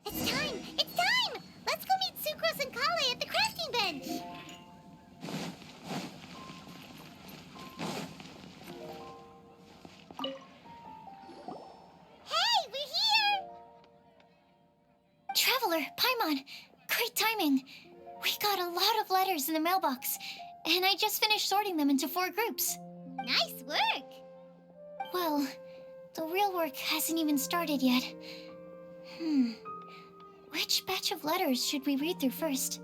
It's time! It's time! Let's go meet Sucrose and Kale at the crafting bench! Hey, we're here! Traveler, Paimon, great timing. We got a lot of letters in the mailbox, and I just finished sorting them into 4 groups. Nice work! Well, the real work hasn't even started yet. Which batch of letters should we read through first?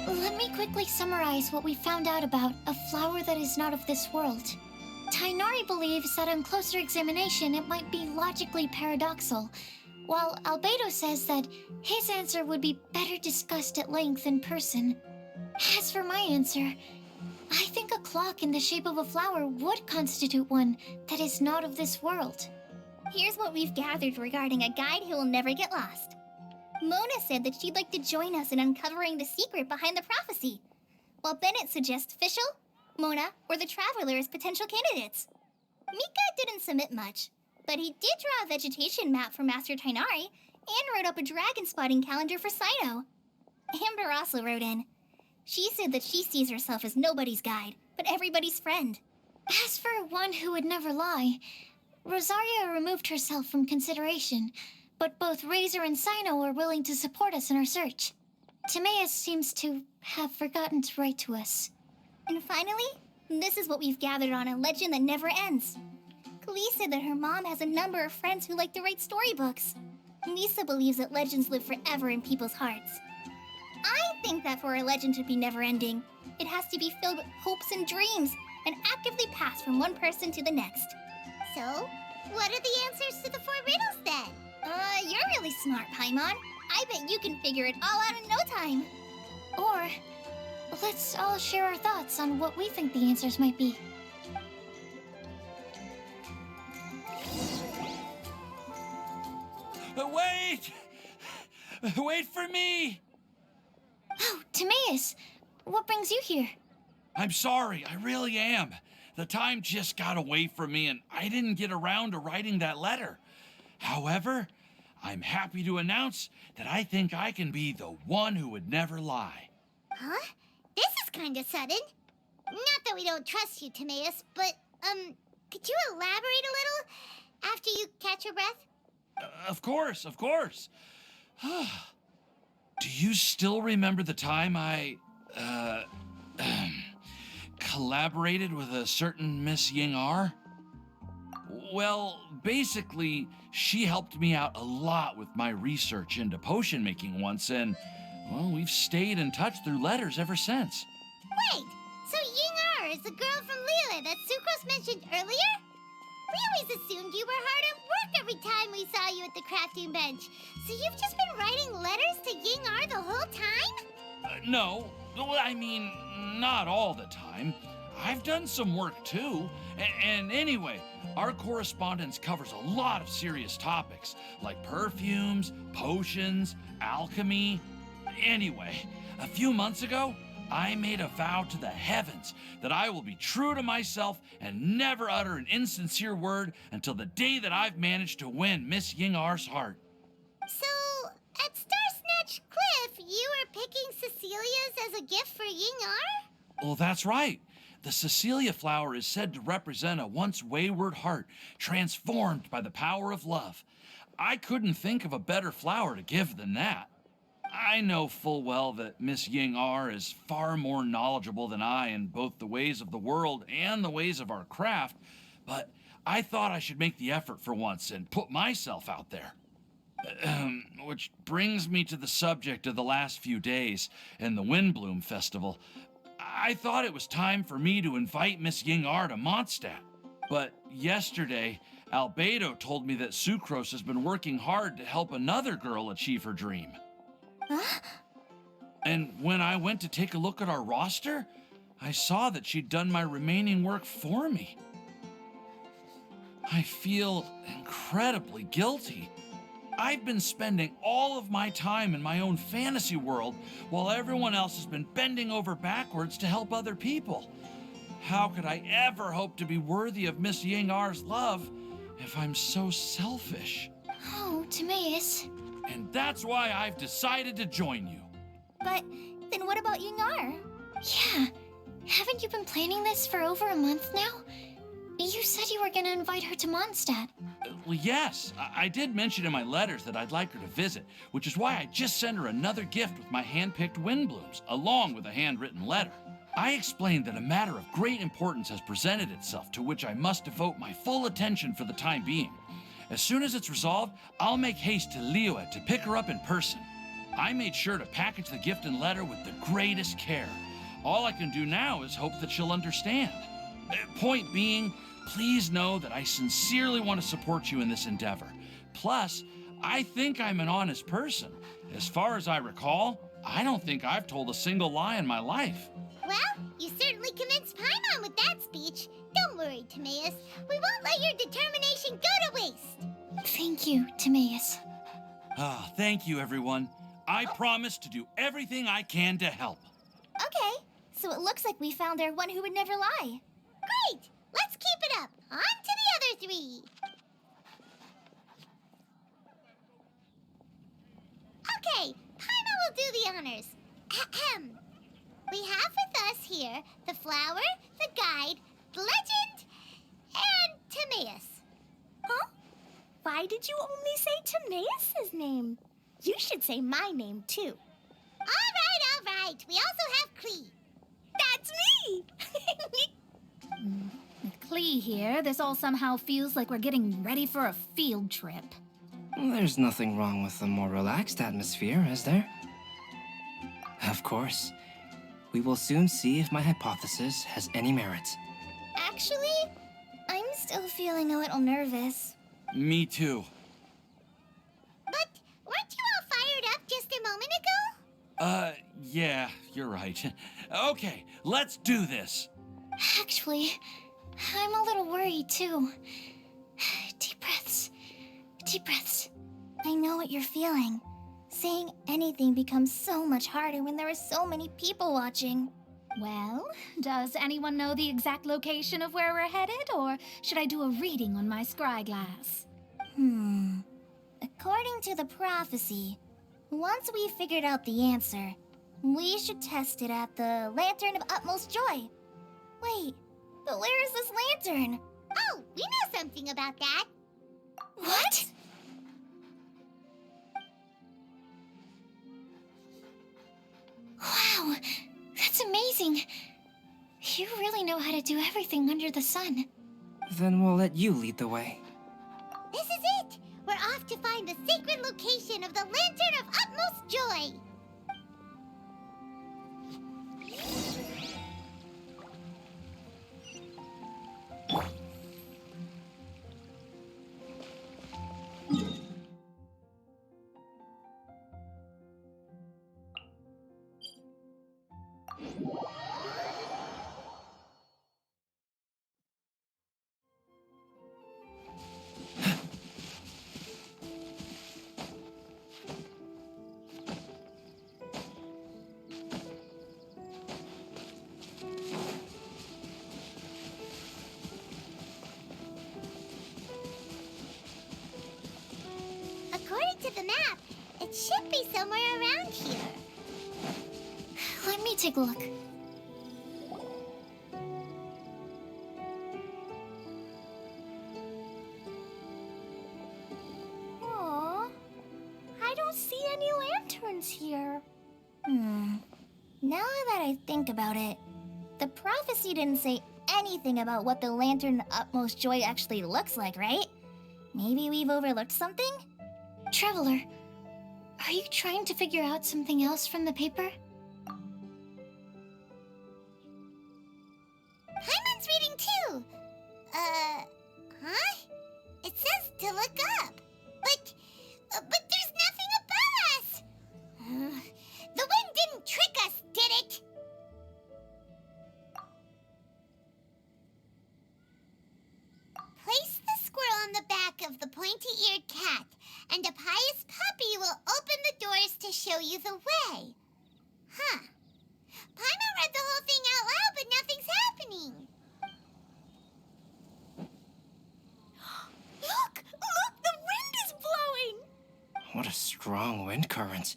Let me quickly summarize what we found out about a flower that is not of this world. Tainari believes that on closer examination it might be logically paradoxal, while Albedo says that his answer would be better discussed at length in person. As for my answer, I think a clock in the shape of a flower would constitute one that is not of this world. Here's what we've gathered regarding a guide who will never get lost. Mona said that she'd like to join us in uncovering the secret behind the prophecy, while Bennett suggests Fischl, Mona, or the Traveler as potential candidates. Mika didn't submit much, but he did draw a vegetation map for Master Tainari and wrote up a dragon spotting calendar for Sino. Amber also wrote in. She said that she sees herself as nobody's guide, but everybody's friend. As for one who would never lie, Rosaria removed herself from consideration, but both Razor and Sino are willing to support us in our search. Timaeus seems to have forgotten to write to us. And finally, this is what we've gathered on a legend that never ends. Klee said that her mom has a number of friends who like to write storybooks. Misa believes that legends live forever in people's hearts. I think that for a legend to be never-ending, it has to be filled with hopes and dreams, and actively passed from one person to the next. So, what are the answers to the 4 riddles then? You're really smart, Paimon. I bet you can figure it all out in no time. Or, let's all share our thoughts on what we think the answers might be. Wait! Wait for me! Oh, Timaeus, what brings you here? I'm sorry, I really am. The time just got away from me and I didn't get around to writing that letter. However, I'm happy to announce that I think I can be the one who would never lie. Huh? This is kinda sudden. Not that we don't trust you, Timaeus, but, could you elaborate a little after you catch your breath? Of course, of course. Do you still remember the time I, collaborated with a certain Miss Ying-R? Well, basically, she helped me out a lot with my research into potion making once, and, well, we've stayed in touch through letters ever since. Wait, so Ying-R is the girl from Lila that Sucrose mentioned earlier? We always assumed you were hard at work every time we saw you at the crafting bench. So you've just been writing letters to Ying-R the whole time? No, well, I mean, not all the time. I've done some work too. And anyway, our correspondence covers a lot of serious topics, like perfumes, potions, alchemy. Anyway, a few months ago, I made a vow to the heavens that I will be true to myself and never utter an insincere word until the day that I've managed to win Miss Ying-R's heart. So, at Starsnatch Cliff, you were picking Cecilia's as a gift for Ying-R? Well, that's right. The Cecilia flower is said to represent a once wayward heart transformed by the power of love. I couldn't think of a better flower to give than that. I know full well that Miss Ying-R is far more knowledgeable than I in both the ways of the world and the ways of our craft, but I thought I should make the effort for once and put myself out there. Which brings me to the subject of the last few days and the Windbloom Festival. I thought it was time for me to invite Miss Ying-R to Mondstadt, but yesterday, Albedo told me that Sucrose has been working hard to help another girl achieve her dream. Huh? And when I went to take a look at our roster, I saw that she'd done my remaining work for me. I feel incredibly guilty. I've been spending all of my time in my own fantasy world while everyone else has been bending over backwards to help other people. How could I ever hope to be worthy of Miss Ying-R's love if I'm so selfish? Oh, Timaeus. And that's why I've decided to join you. But then what about Ying-R? Yeah, haven't you been planning this for over a month now? You said you were gonna invite her to Mondstadt. Well, yes, I did mention in my letters that I'd like her to visit, which is why I just sent her another gift with my hand-picked Windblooms, along with a handwritten letter. I explained that a matter of great importance has presented itself to which I must devote my full attention for the time being. As soon as it's resolved, I'll make haste to Liyue to pick her up in person. I made sure to package the gift and letter with the greatest care. All I can do now is hope that she'll understand. Point being, please know that I sincerely want to support you in this endeavor. Plus, I think I'm an honest person. As far as I recall, I don't think I've told a single lie in my life. Well, you certainly convinced Paimon with that speech. Don't worry, Timaeus. We won't let your determination go to waste. Thank you, Timaeus. Thank you, everyone. I promise to do everything I can to help. Okay, so it looks like we found our one who would never lie. Great! Let's keep it up. On to the other three. Okay, Paimon will do the honors. Ahem. We have with us here the flower, the guide, the legend, and Timaeus. Huh? Why did you only say Timaeus' name? You should say my name, too. All right. We also have Klee. That's me! With Klee here, this all somehow feels like we're getting ready for a field trip. There's nothing wrong with a more relaxed atmosphere, is there? Of course. We will soon see if my hypothesis has any merit. Actually, I'm still feeling a little nervous. Me too. But weren't you all fired up just a moment ago? Yeah, you're right. Okay, let's do this. Actually, I'm a little worried too. Deep breaths. Deep breaths. I know what you're feeling. Saying anything becomes so much harder when there are so many people watching. Well, does anyone know the exact location of where we're headed, or should I do a reading on my scry glass? According to the prophecy, once we figured out the answer, we should test it at the Lantern of Utmost Joy. Wait, but where is this lantern? Oh, we know something about that. What? Wow, that's amazing. You really know how to do everything under the sun. Then we'll let you lead the way. This is it. We're off to find the sacred location of the Lantern of Utmost Joy. According to the map, it should be somewhere around here. Let me take a look. Aw, I don't see any lanterns here. Now that I think about it, the prophecy didn't say anything about what the Lantern of Utmost Joy actually looks like, right? Maybe we've overlooked something? Traveler, are you trying to figure out something else from the paper? Paimon's reading too. Huh? It says to look up. But there's nothing above us. The wind didn't trick us, did it? Place the squirrel on the back of the pointy-eared cat, and a pious puppy will open the doors to show you the way. Huh. Paimon read the whole thing out loud, but nothing's happening. Look! Look! The wind is blowing! What a strong wind current.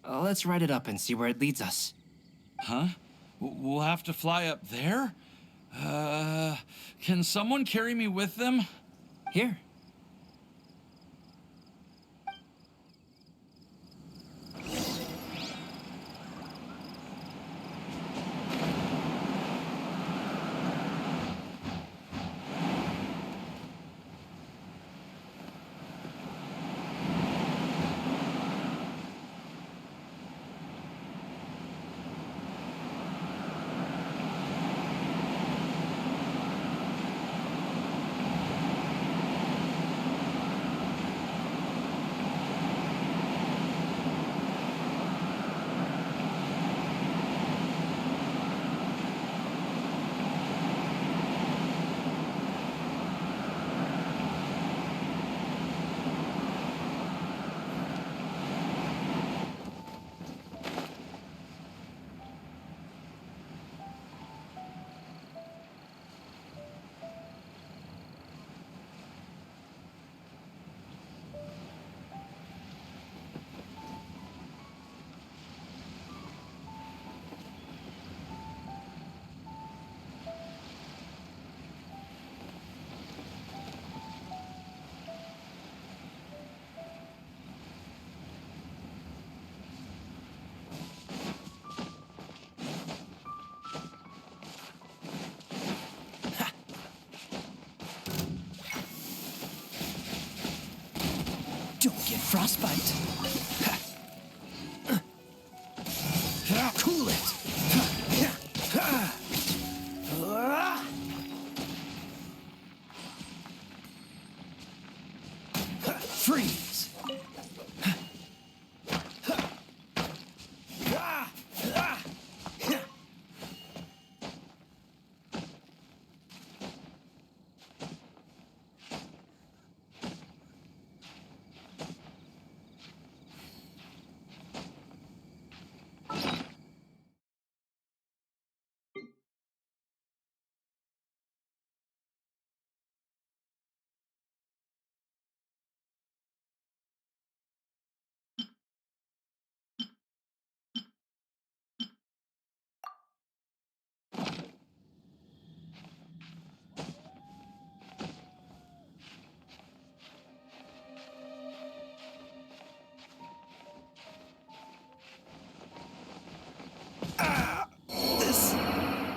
Let's ride it up and see where it leads us. Huh? We'll have to fly up there? Can someone carry me with them? Here. Don't get frostbite. Cool it. Freeze.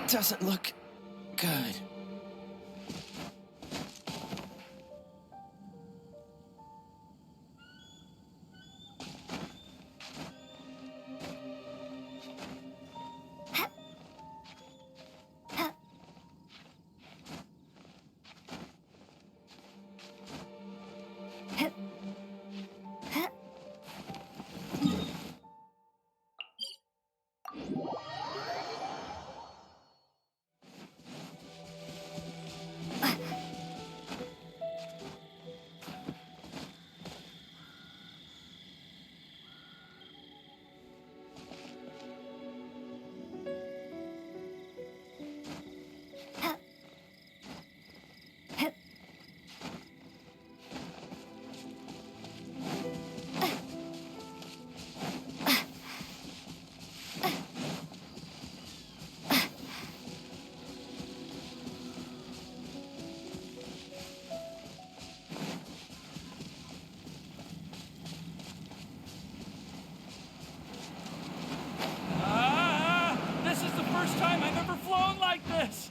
doesn't look good. This is the first time I've ever flown like this!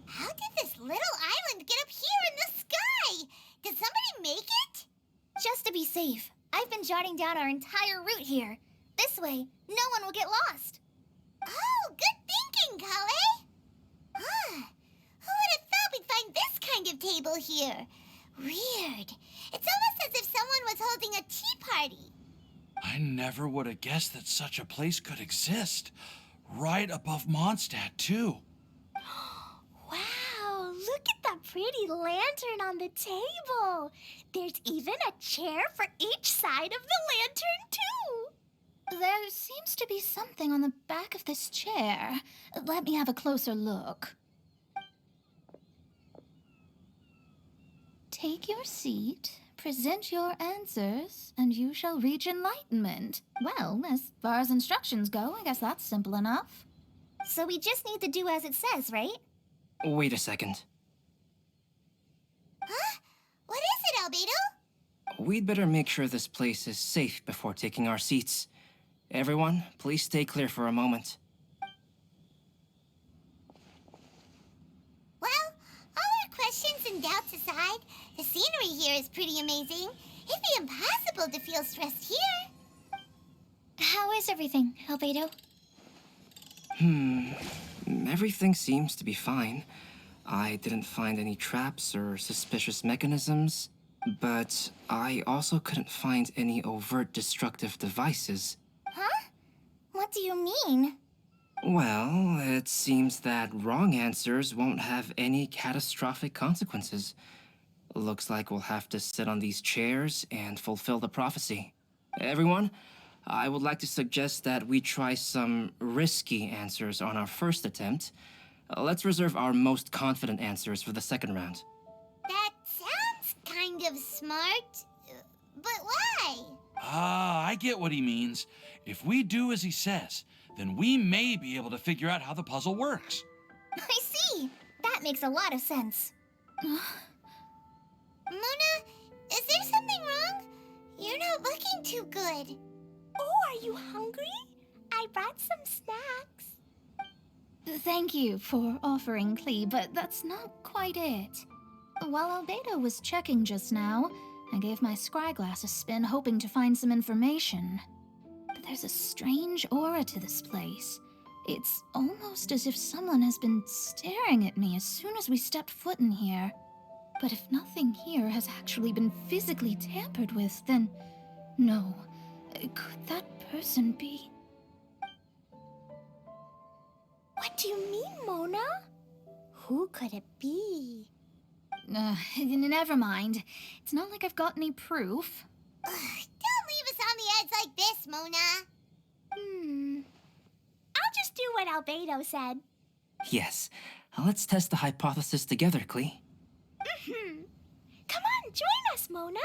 How did this little island get up here in the sky? Did somebody make it? Just to be safe, I've been jotting down our entire route here. This way, no one will get lost. Oh, good thinking, Kale. Who would have thought we'd find this kind of table here? Weird. It's almost as if someone was holding a tea party. I never would have guessed that such a place could exist. Right above Mondstadt, too. Wow, look at that pretty lantern on the table. There's even a chair for each side of the lantern, too. There seems to be something on the back of this chair. Let me have a closer look. Take your seat, present your answers, and you shall reach enlightenment. Well, as far as instructions go, I guess that's simple enough. So we just need to do as it says, right? Wait a second. Huh? What is it, Albedo? We'd better make sure this place is safe before taking our seats. Everyone, please stay clear for a moment. Well, all our questions and doubts aside, the scenery here is pretty amazing. It'd be impossible to feel stressed here. How is everything, Albedo? Everything seems to be fine. I didn't find any traps or suspicious mechanisms, but I also couldn't find any overt destructive devices. Huh? What do you mean? Well, it seems that wrong answers won't have any catastrophic consequences. Looks like we'll have to sit on these chairs and fulfill the prophecy. Everyone, I would like to suggest that we try some risky answers on our first attempt. Let's reserve our most confident answers for the second round. That sounds kind of smart, but why? I get what he means. If we do as he says, then we may be able to figure out how the puzzle works. I see. That makes a lot of sense. Mona, is there something wrong? You're not looking too good. Oh, are you hungry? I brought some snacks. Thank you for offering, Klee, but that's not quite it. While Albedo was checking just now, I gave my scryglass a spin hoping to find some information. But there's a strange aura to this place. It's almost as if someone has been staring at me as soon as we stepped foot in here. But if nothing here has actually been physically tampered with, then no. Could that person be? What do you mean, Mona? Who could it be? Never mind. It's not like I've got any proof. Don't leave us on the edge like this, Mona. I'll just do what Albedo said. Yes, let's test the hypothesis together, Klee. Come on, join us, Mona.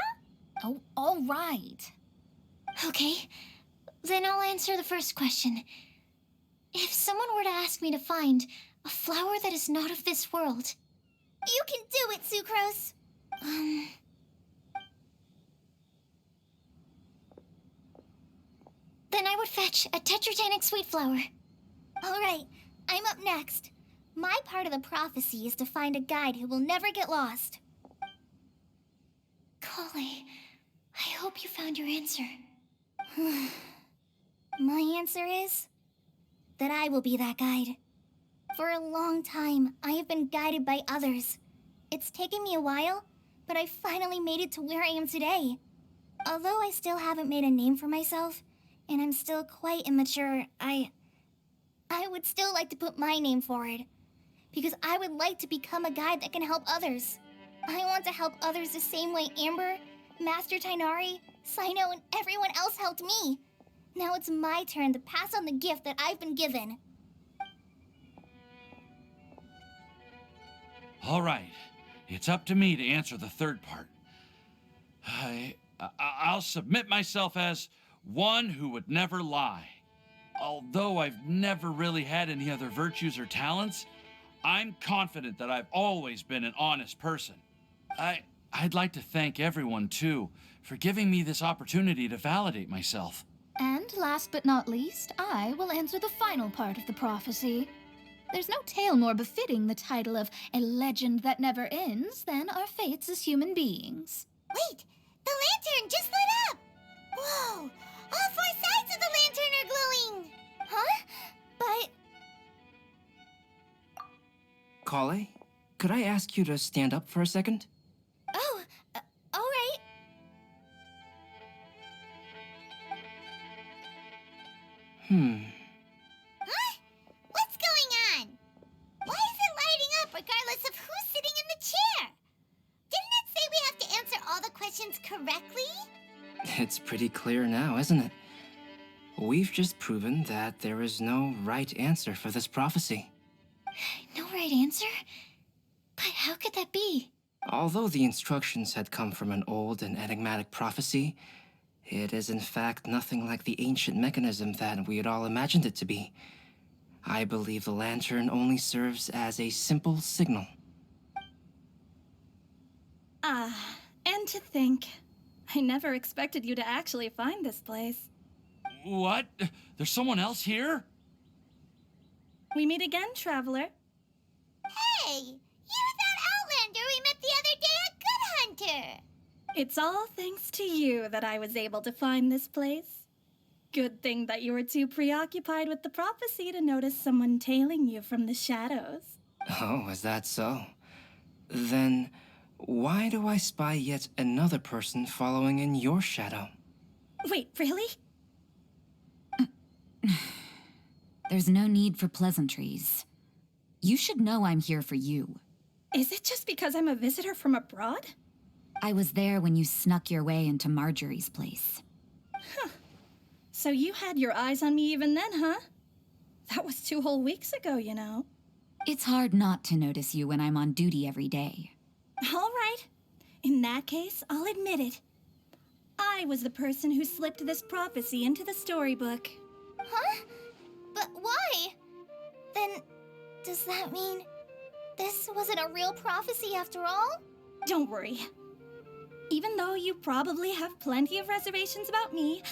Oh, all right. Okay, then I'll answer the first question. If someone were to ask me to find a flower that is not of this world, You can do it, Sucrose. then I would fetch a tetragenic sweet flower. All right, I'm up next. My part of the prophecy is to find a guide who will never get lost. Kale, I hope you found your answer. My answer is that I will be that guide. For a long time, I have been guided by others. It's taken me a while, but I finally made it to where I am today. Although I still haven't made a name for myself, and I'm still quite immature, I would still like to put my name forward. Because I would like to become a guide that can help others. I want to help others the same way Amber, Master Tainari, Sino, and everyone else helped me. Now it's my turn to pass on the gift that I've been given. All right, it's up to me to answer the third part. I'll submit myself as one who would never lie. Although I've never really had any other virtues or talents, I'm confident that I've always been an honest person. I'd like to thank everyone, too, for giving me this opportunity to validate myself. And last but not least, I will answer the final part of the prophecy. There's no tale more befitting the title of a legend that never ends than our fates as human beings. Wait, the lantern just lit up! Whoa, all four sides of the lantern are glowing! Huh? But Kale, could I ask you to stand up for a second? oh, all right. Huh? What's going on? Why is it lighting up regardless of who's sitting in the chair? Didn't it say we have to answer all the questions correctly? It's pretty clear now, isn't it? We've just proven that there is no right answer for this prophecy. No right answer? But how could that be? Although the instructions had come from an old and enigmatic prophecy, it is in fact nothing like the ancient mechanism that we had all imagined it to be. I believe the lantern only serves as a simple signal. And to think, I never expected you to actually find this place. What? There's someone else here? We meet again, traveler. Hey, you're that Outlander we met the other day at Good Hunter! It's all thanks to you that I was able to find this place. Good thing that you were too preoccupied with the prophecy to notice someone tailing you from the shadows. Oh, is that so? Then, why do I spy yet another person following in your shadow? Wait, really? There's no need for pleasantries. You should know I'm here for you. Is it just because I'm a visitor from abroad? I was there when you snuck your way into Marjorie's place. So you had your eyes on me even then, huh? That was 2 whole weeks ago, you know. It's hard not to notice you when I'm on duty every day. All right. In that case, I'll admit it. I was the person who slipped this prophecy into the storybook. Huh? But why? Then, does that mean this wasn't a real prophecy after all? Don't worry. Even though you probably have plenty of reservations about me,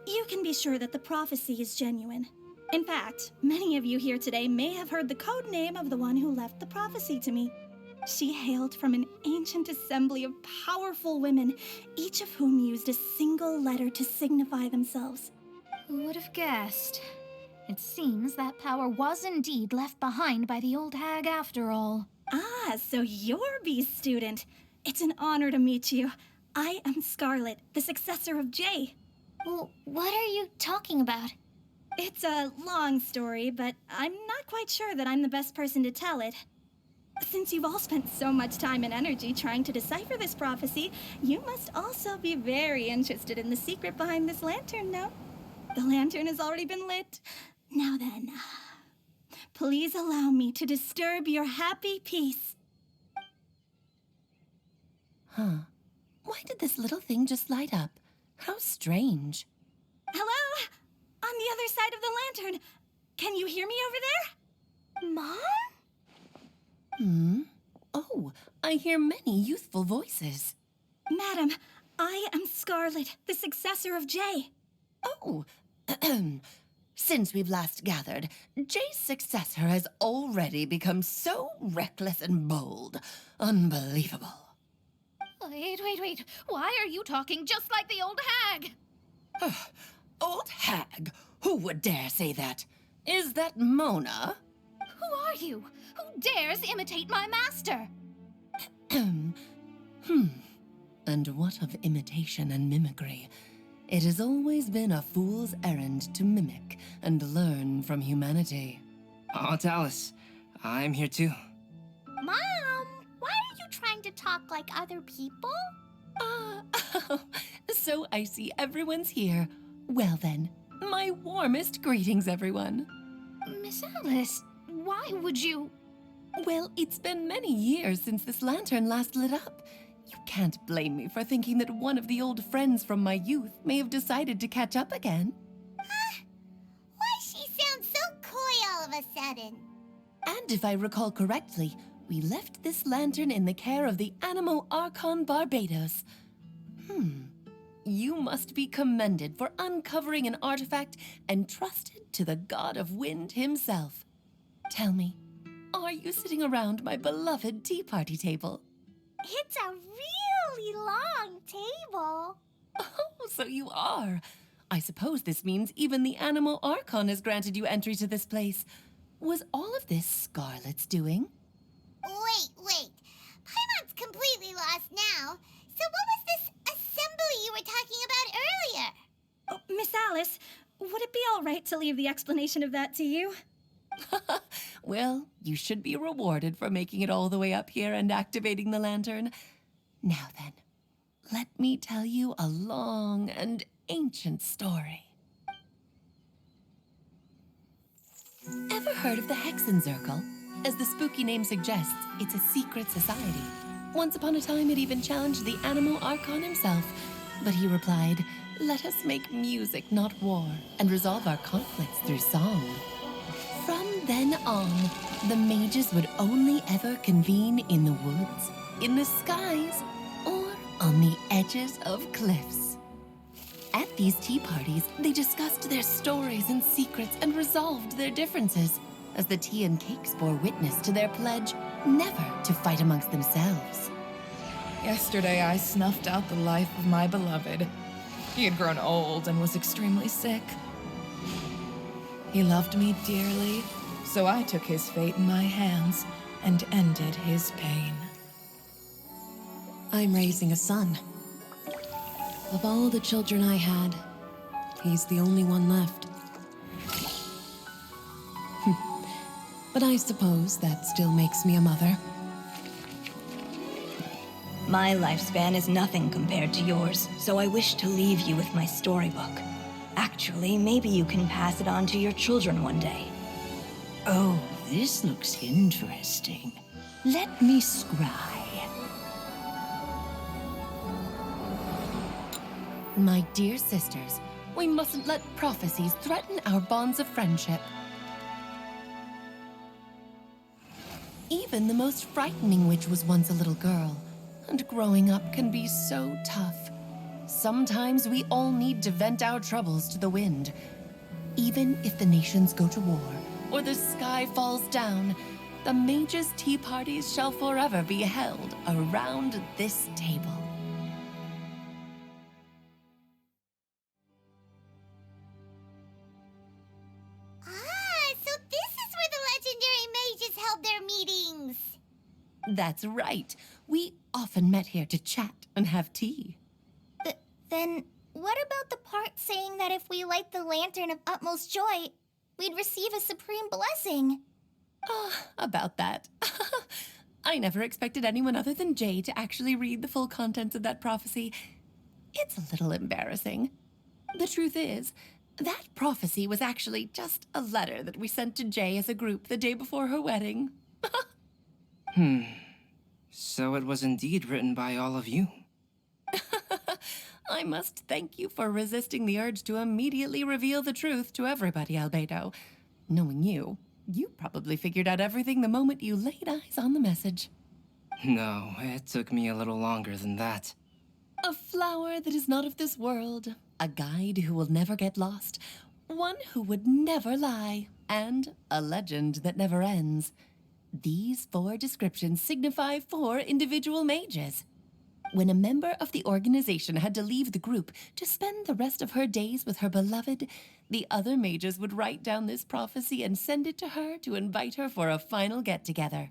you can be sure that the prophecy is genuine. In fact, many of you here today may have heard the code name of the one who left the prophecy to me. She hailed from an ancient assembly of powerful women, each of whom used a single letter to signify themselves. Who would have guessed? It seems that power was indeed left behind by the old hag after all. Ah, so you're B's student. It's an honor to meet you. I am Scarlet, the successor of Jay. Well, what are you talking about? It's a long story, but I'm not quite sure that I'm the best person to tell it. Since you've all spent so much time and energy trying to decipher this prophecy, you must also be very interested in the secret behind this lantern, no? The lantern has already been lit. Now then, please allow me to disturb your happy peace. Huh. Why did this little thing just light up? How strange. Hello? On the other side of the lantern. Can you hear me over there? Mom? Oh, I hear many youthful voices. Madam, I am Scarlet, the successor of Jay. Oh, since we've last gathered, Jay's successor has already become so reckless and bold. Unbelievable. Wait. Why are you talking just like the old hag? Old hag? Who would dare say that? Is that Mona? Who are you? Who dares imitate my master? And what of imitation and mimicry? It has always been a fool's errand to mimic and learn from humanity. Oh, Dallas, I'm here too. Mom, why are you trying to talk like other people? So I see everyone's here. Well then, my warmest greetings, everyone. Miss Alice, why would you... Well, it's been many years since this lantern last lit up. You can't blame me for thinking that one of the old friends from my youth may have decided to catch up again. Why she sounds so coy all of a sudden? And if I recall correctly, we left this lantern in the care of the Animo Archon Barbados. You must be commended for uncovering an artifact entrusted to the god of wind himself. Tell me, are you sitting around my beloved tea party table? It's a really long table. Oh, so you are. I suppose this means even the Animo Archon has granted you entry to this place. Was all of this Scarlet's doing? Wait. Paimon's completely lost now. So what was this assembly you were talking about earlier? Oh, Miss Alice, would it be all right to leave the explanation of that to you? Well, you should be rewarded for making it all the way up here and activating the lantern. Now then, let me tell you a long and ancient story. Ever heard of the Hexenzirkel? As the spooky name suggests, it's a secret society. Once upon a time, it even challenged the Animo Archon himself. But he replied, "Let us make music, not war, and resolve our conflicts through song." From then on, the mages would only ever convene in the woods, in the skies, or on the edges of cliffs. At these tea parties, they discussed their stories and secrets and resolved their differences, as the tea and cakes bore witness to their pledge never to fight amongst themselves. Yesterday, I snuffed out the life of my beloved. He had grown old and was extremely sick. He loved me dearly, so I took his fate in my hands and ended his pain. I'm raising a son. Of all the children I had, he's the only one left. But I suppose that still makes me a mother. My lifespan is nothing compared to yours, so I wish to leave you with my storybook. Actually, maybe you can pass it on to your children one day. Oh, this looks interesting. Let me scry. My dear sisters, we mustn't let prophecies threaten our bonds of friendship. Even the most frightening witch was once a little girl, and growing up can be so tough. Sometimes we all need to vent our troubles to the wind. Even if the nations go to war, or the sky falls down, the mages' tea parties shall forever be held around this table. So this is where the legendary mages held their meetings. That's right. We often met here to chat and have tea. Then what about the part saying that if we light the lantern of utmost joy, we'd receive a supreme blessing? About that. I never expected anyone other than Jay to actually read the full contents of that prophecy. It's a little embarrassing. The truth is, that prophecy was actually just a letter that we sent to Jay as a group the day before her wedding. So it was indeed written by all of you. I must thank you for resisting the urge to immediately reveal the truth to everybody, Albedo. Knowing you, you probably figured out everything the moment you laid eyes on the message. No, it took me a little longer than that. A flower that is not of this world, a guide who will never get lost, one who would never lie, and a legend that never ends. These 4 descriptions signify 4 individual mages. When a member of the organization had to leave the group to spend the rest of her days with her beloved, the other mages would write down this prophecy and send it to her to invite her for a final get-together.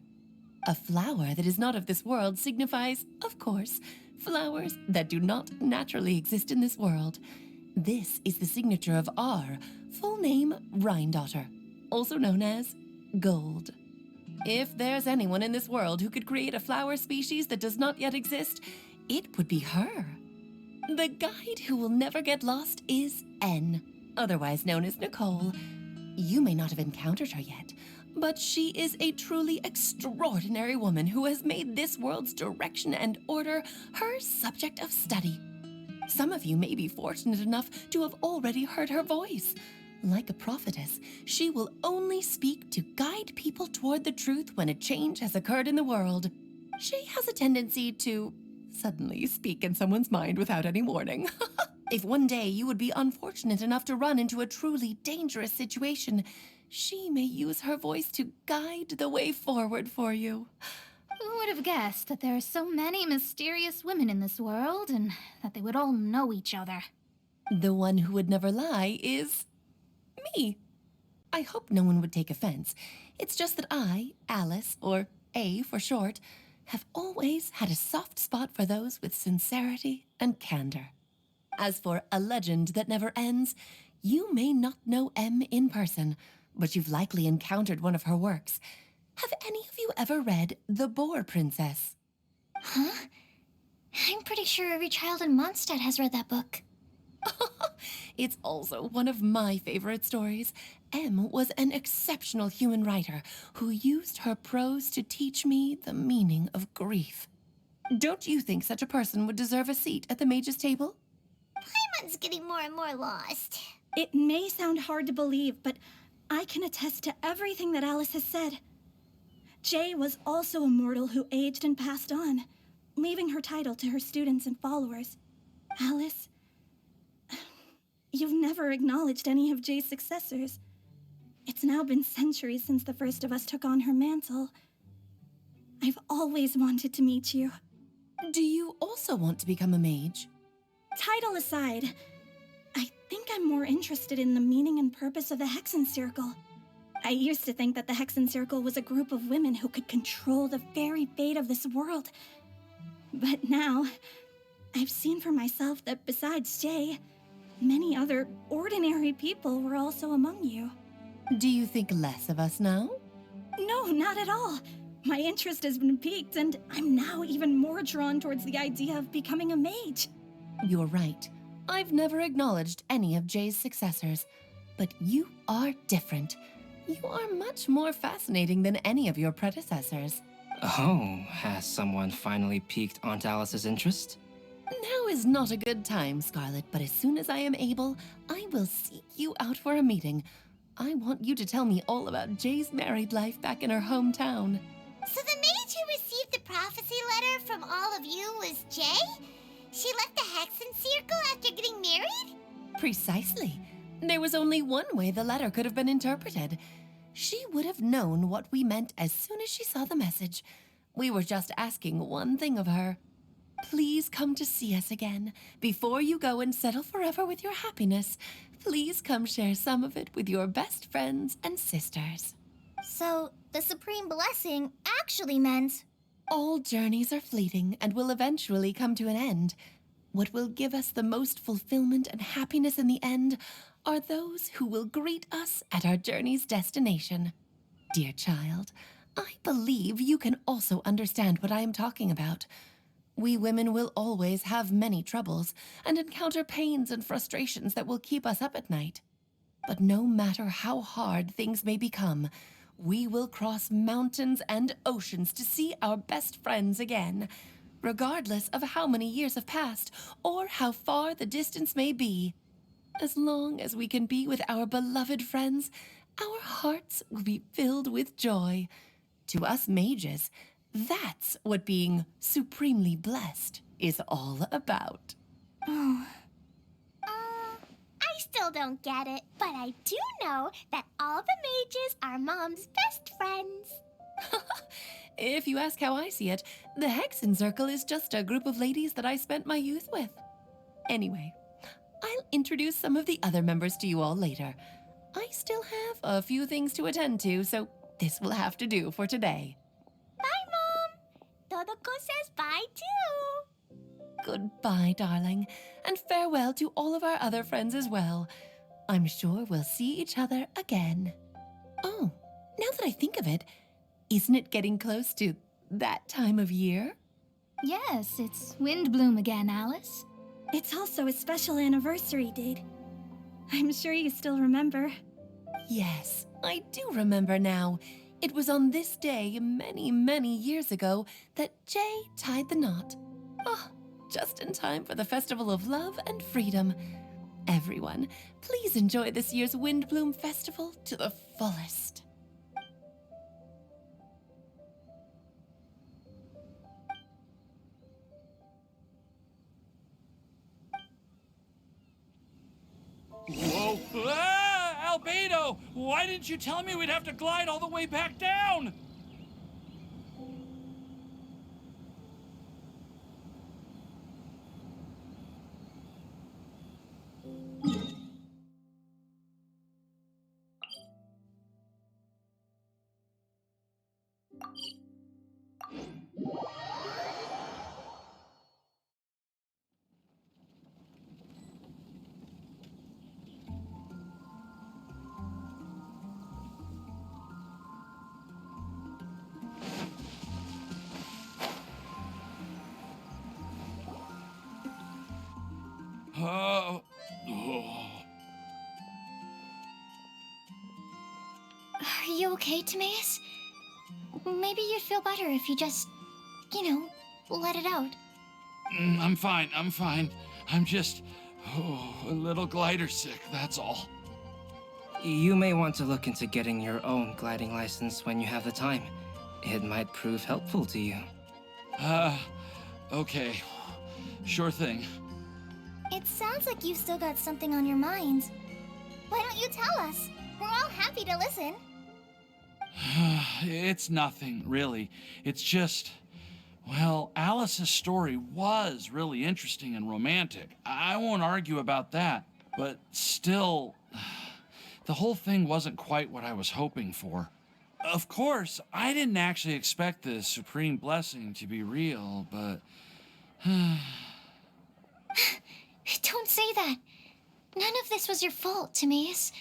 A flower that is not of this world signifies, of course, flowers that do not naturally exist in this world. This is the signature of our full name, Rhine-daughter, also known as Gold. If there's anyone in this world who could create a flower species that does not yet exist, it would be her. The guide who will never get lost is N, otherwise known as Nicole. You may not have encountered her yet, but she is a truly extraordinary woman who has made this world's direction and order her subject of study. Some of you may be fortunate enough to have already heard her voice. Like a prophetess, she will only speak to guide people toward the truth when a change has occurred in the world. She has a tendency to suddenly speak in someone's mind without any warning. If one day you would be unfortunate enough to run into a truly dangerous situation, she may use her voice to guide the way forward for you. Who would have guessed that there are so many mysterious women in this world and that they would all know each other? The one who would never lie is me. I hope no one would take offense. It's just that I, Alice, or A for short, have always had a soft spot for those with sincerity and candor. As for a legend that never ends, you may not know M in person, but you've likely encountered one of her works. Have any of you ever read The Boar Princess? Huh? I'm pretty sure every child in Mondstadt has read that book. It's also one of my favorite stories. M was an exceptional human writer who used her prose to teach me the meaning of grief. Don't you think such a person would deserve a seat at the mage's table? Paimon's getting more and more lost. It may sound hard to believe, but I can attest to everything that Alice has said. Jay was also a mortal who aged and passed on, leaving her title to her students and followers. Alice, you've never acknowledged any of Jay's successors. It's now been centuries since the first of us took on her mantle. I've always wanted to meet you. Do you also want to become a mage? Title aside, I think I'm more interested in the meaning and purpose of the Hexen Circle. I used to think that the Hexen Circle was a group of women who could control the very fate of this world. But now, I've seen for myself that besides Jay, many other ordinary people were also among you. Do you think less of us now? No, not at all. My interest has been piqued, and I'm now even more drawn towards the idea of becoming a mage. You're right. I've never acknowledged any of Jay's successors, but you are different. You are much more fascinating than any of your predecessors. Oh, has someone finally piqued Aunt Alice's interest? Now is not a good time, Scarlet, but as soon as I am able, I will seek you out for a meeting. I want you to tell me all about Jay's married life back in her hometown. So the mage who received the prophecy letter from all of you was Jay? She left the Hexen Circle after getting married? Precisely. There was only one way the letter could have been interpreted. She would have known what we meant as soon as she saw the message. We were just asking one thing of her. Please come to see us again. Before you go and settle forever with your happiness, please come share some of it with your best friends and sisters. So, the Supreme Blessing actually meant... All journeys are fleeting and will eventually come to an end. What will give us the most fulfillment and happiness in the end are those who will greet us at our journey's destination. Dear child, I believe you can also understand what I am talking about. We women will always have many troubles and encounter pains and frustrations that will keep us up at night. But no matter how hard things may become, we will cross mountains and oceans to see our best friends again, regardless of how many years have passed or how far the distance may be. As long as we can be with our beloved friends, our hearts will be filled with joy. To us mages, that's what being supremely blessed is all about. I still don't get it, but I do know that all the mages are Mom's best friends. If you ask how I see it, the Hexen Circle is just a group of ladies that I spent my youth with. Anyway, I'll introduce some of the other members to you all later. I still have a few things to attend to, so this will have to do for today. Bye, Mom. Todoko says bye, too. Goodbye, darling, and farewell to all of our other friends as well. I'm sure we'll see each other again. Oh, now that I think of it, isn't it getting close to that time of year? Yes, it's Windbloom again, Alice. It's also a special anniversary date. I'm sure you still remember. Yes, I do remember now. It was on this day many, many years ago that Jay tied the knot. Oh, just in time for the Festival of Love and Freedom. Everyone, please enjoy this year's Windbloom Festival to the fullest. Whoa! Ah, Albedo! Why didn't you tell me we'd have to glide all the way back down? Oh. Are you okay, Timaeus? Maybe you'd feel better if you just, let it out. I'm fine, I'm fine. I'm just a little glider sick, that's all. You may want to look into getting your own gliding license when you have the time. It might prove helpful to you. Okay. Sure thing. It sounds like you've still got something on your mind. Why don't you tell us? We're all happy to listen. It's nothing, really. It's just, well, Alice's story was really interesting and romantic. I won't argue about that, but still, the whole thing wasn't quite what I was hoping for. Of course, I didn't actually expect the supreme blessing to be real, but... Don't say that. None of this was your fault, Timaeus.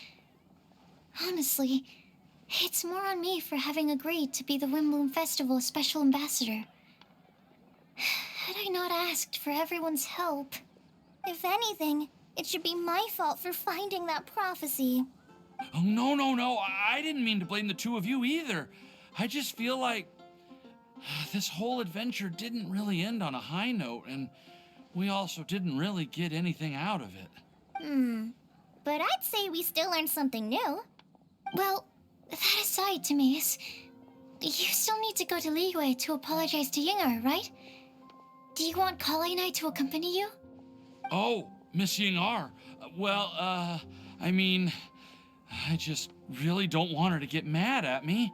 Honestly, it's more on me for having agreed to be the Windbloom Festival Special Ambassador. Had I not asked for everyone's help... If anything, it should be my fault for finding that prophecy. Oh, no. I didn't mean to blame the two of you either. I just feel like this whole adventure didn't really end on a high note, and we also didn't really get anything out of it. But I'd say we still learned something new. Well, that aside, Timaeus, you still need to go to Liyue to apologize to Yinger, right? Do you want Kali and I to accompany you? Oh, Miss Ying-ar. Well, I mean, I just really don't want her to get mad at me.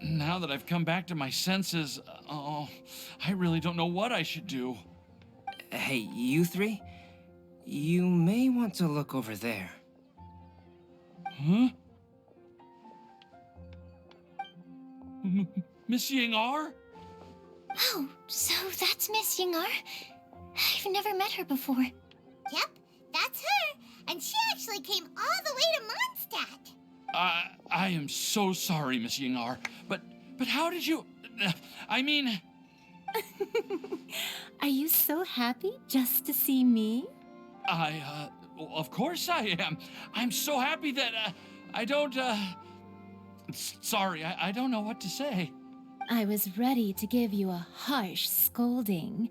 Now that I've come back to my senses, I really don't know what I should do. Hey, you three? You may want to look over there. Huh? Miss Ying-ar? Oh, so that's Miss Yinger? I've never met her before. Yep, that's her. And she actually came all the way to Mondstadt. I am so sorry, Miss Ying-ar, but how did you... I mean... Are you so happy just to see me? Well, of course I am. I'm so happy that, I don't, sorry, I don't know what to say. I was ready to give you a harsh scolding,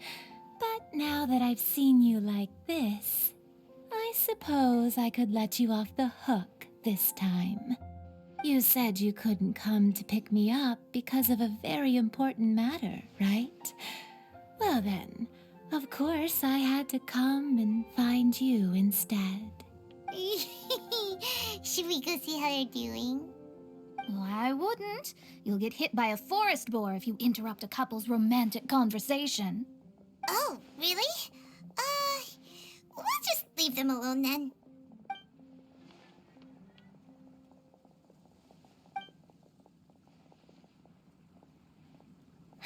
but now that I've seen you like this, I suppose I could let you off the hook this time. You said you couldn't come to pick me up because of a very important matter, right? Well then, of course I had to come and find you instead. Should we go see how they're doing? Well, I wouldn't. You'll get hit by a forest boar if you interrupt a couple's romantic conversation. Oh, really? We'll just leave them alone then.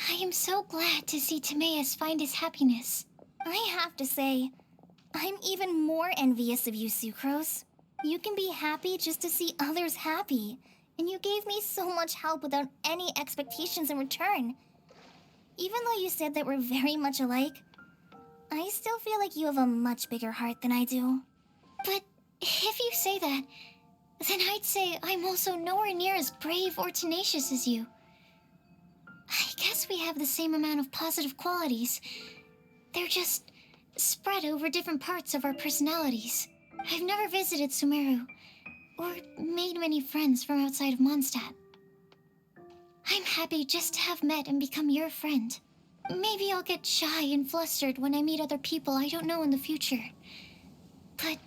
I am so glad to see Timaeus find his happiness. I have to say, I'm even more envious of you, Sucrose. You can be happy just to see others happy, and you gave me so much help without any expectations in return. Even though you said that we're very much alike, I still feel like you have a much bigger heart than I do. But if you say that, then I'd say I'm also nowhere near as brave or tenacious as you. I guess we have the same amount of positive qualities. They're just spread over different parts of our personalities. I've never visited Sumeru, or made many friends from outside of Mondstadt. I'm happy just to have met and become your friend. Maybe I'll get shy and flustered when I meet other people I don't know in the future. But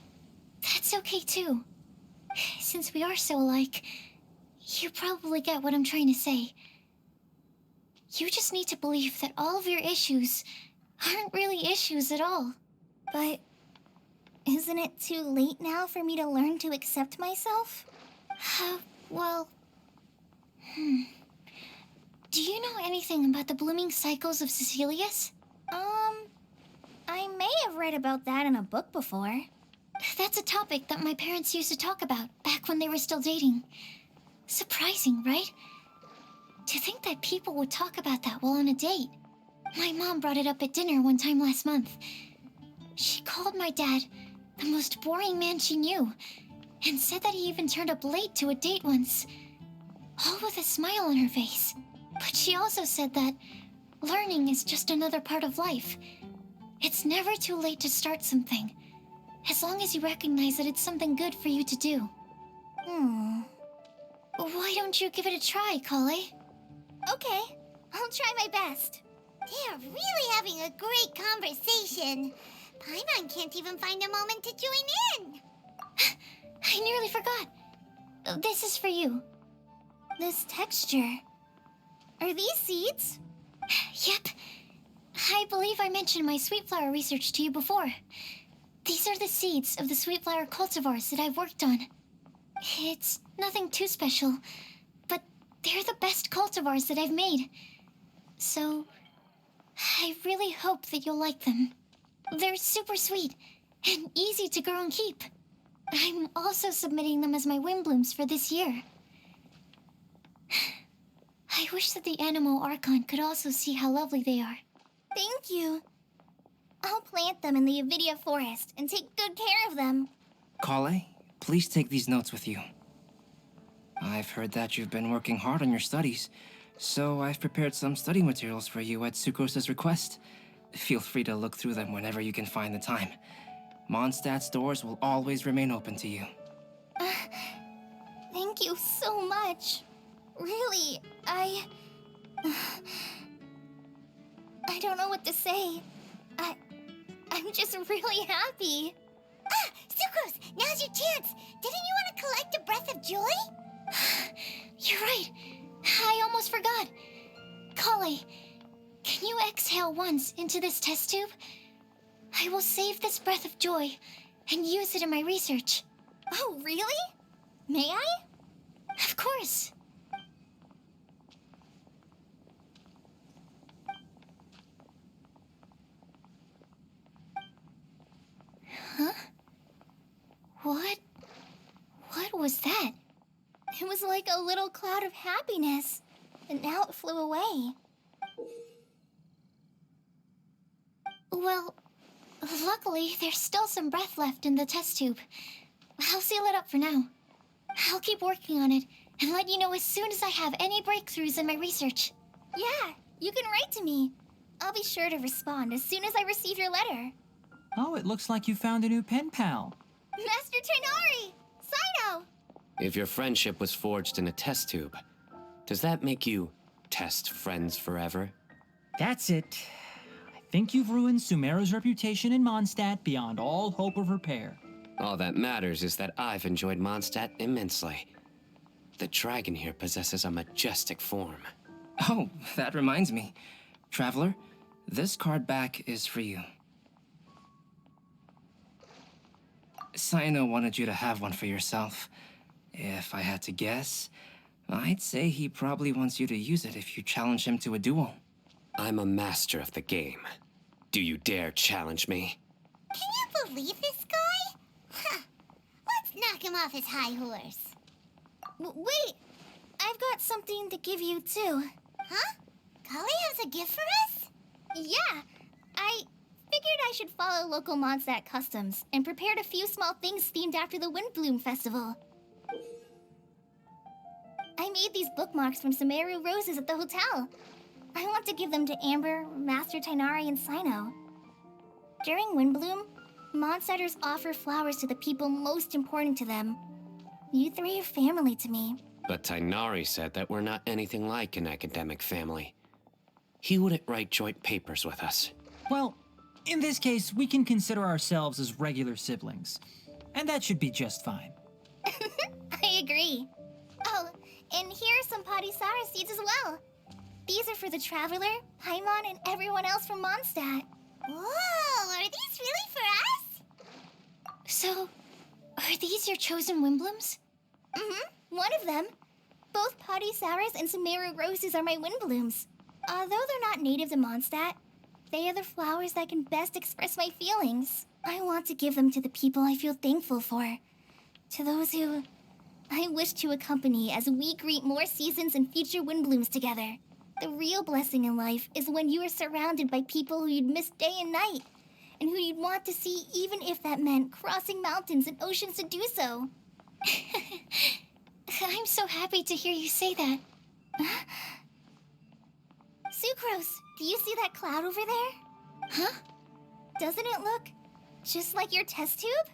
that's okay too. Since we are so alike, you probably get what I'm trying to say. You just need to believe that all of your issues aren't really issues at all. But isn't it too late now for me to learn to accept myself? Well... Do you know anything about the blooming cycles of Cecilius? I may have read about that in a book before. That's a topic that my parents used to talk about back when they were still dating. Surprising, right? To think that people would talk about that while on a date. My mom brought it up at dinner one time last month. She called my dad the most boring man she knew, and said that he even turned up late to a date once, all with a smile on her face. But she also said that learning is just another part of life. It's never too late to start something, as long as you recognize that it's something good for you to do. Why don't you give it a try, Kale? Okay, I'll try my best. They're really having a great conversation. Paimon can't even find a moment to join in. I nearly forgot. This is for you. This texture. Are these seeds? Yep. I believe I mentioned my sweet flower research to you before. These are the seeds of the sweet flower cultivars that I've worked on. It's nothing too special, but they're the best cultivars that I've made. So, I really hope that you'll like them. They're super sweet and easy to grow and keep. I'm also submitting them as my wind blooms for this year. I wish that the Animo Archon could also see how lovely they are. Thank you. I'll plant them in the Avidia forest and take good care of them. Kale, please take these notes with you. I've heard that you've been working hard on your studies, so I've prepared some study materials for you at Sucrose's request. Feel free to look through them whenever you can find the time. Mondstadt's doors will always remain open to you. Thank you so much. Really, I don't know what to say. I'm just really happy. Sucrose, now's your chance. Didn't you want to collect a breath of joy? You're right. I almost forgot. Kale, can you exhale once into this test tube? I will save this breath of joy and use it in my research. Oh, really? May I? Of course. Huh? What was that? It was like a little cloud of happiness, and now it flew away. Well, luckily, there's still some breath left in the test tube. I'll seal it up for now. I'll keep working on it and let you know as soon as I have any breakthroughs in my research. Yeah, you can write to me. I'll be sure to respond as soon as I receive your letter. Oh, it looks like you found a new pen pal. Master Tainari! Sino! If your friendship was forged in a test tube, does that make you test friends forever? That's it. I think you've ruined Sumeru's reputation in Mondstadt beyond all hope of repair. All that matters is that I've enjoyed Mondstadt immensely. The dragon here possesses a majestic form. Oh, that reminds me. Traveler, this card back is for you. Sino wanted you to have one for yourself. If I had to guess, I'd say he probably wants you to use it if you challenge him to a duel. I'm a master of the game. Do you dare challenge me? Can you believe this guy? Huh. Let's knock him off his high horse. Wait! I've got something to give you, too. Huh? Kali has a gift for us? Yeah! I figured I should follow local Mondstadt customs and prepared a few small things themed after the Windbloom Festival. I made these bookmarks from Sumeru roses at the hotel. I want to give them to Amber, Master Tainari, and Sino. During Windbloom, Mondstadters offer flowers to the people most important to them. You three are family to me. But Tainari said that we're not anything like an academic family. He wouldn't write joint papers with us. Well, in this case, we can consider ourselves as regular siblings. And that should be just fine. I agree. Oh, and here are some Padisara seeds as well. These are for the Traveler, Paimon, and everyone else from Mondstadt. Whoa, are these really for us? So, are these your chosen Windblooms? Mm-hmm, one of them. Both Padisaras and Sumeru roses are my Windblooms. Although they're not native to Mondstadt, they are the flowers that can best express my feelings. I want to give them to the people I feel thankful for. To those who I wish to accompany as we greet more seasons and future Windblooms together. The real blessing in life is when you are surrounded by people who you'd miss day and night, and who you'd want to see even if that meant crossing mountains and oceans to do so. I'm so happy to hear you say that. Sucrose, do you see that cloud over there? Huh? Doesn't it look just like your test tube?